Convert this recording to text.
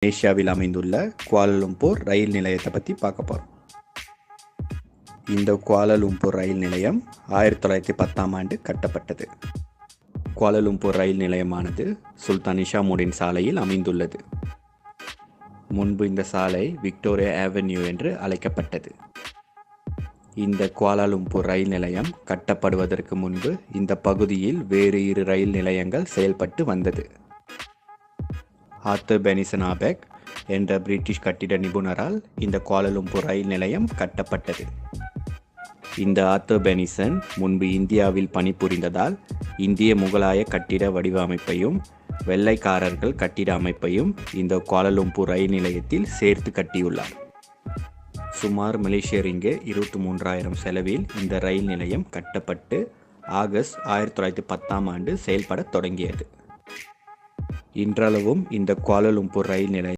மலேசியாவில் அமைந்துள்ள குவாலலும்பூர் ரயில் நிலையத்தை பற்றி பார்க்க போகிறோம். இந்த குவாலலும்பூர் ரயில் நிலையம் 1910ஆம் ஆண்டு கட்டப்பட்டது. குவாலலும்பூர் ரயில் நிலையமானது சுல்தான் நிஷாமுடின் சாலையில் அமைந்துள்ளது. முன்பு இந்த சாலை விக்டோரியா அவென்யூ என்று அழைக்கப்பட்டது. இந்த குவாலாலும்பூர் ரயில் நிலையம் கட்டப்படுவதற்கு முன்பு இந்த பகுதியில் வேறு 2 ரயில் நிலையங்கள் செயல்பட்டு வந்தது. ஆர்தர் பெனிசன் ஆபெக் என்ற பிரிட்டிஷ் கட்டிட நிபுணரால் இந்த குவாலலும்பூர் ரயில் நிலையம் கட்டப்பட்டது. இந்த ஆர்தர் பெனிசன் முன்பு இந்தியாவில் பணிபுரிந்ததால் இந்திய முகலாய கட்டிட வடிவமைப்பையும் வெள்ளைக்காரர்கள் கட்டிட அமைப்பையும் இந்த குவாலலும்பூர் ரயில் நிலையத்தில் சேர்த்து கட்டியுள்ளார். சுமார் மலேசிய ரிங்கிட் 23,000 செலவில் இந்த ரயில் நிலையம் கட்டப்பட்டு ஆகஸ்ட் 1910ஆம் ஆண்டு செயல்பட தொடங்கியது. இன்றளவும் இந்த குவாலலும்பூர் ரயில் நிலையம்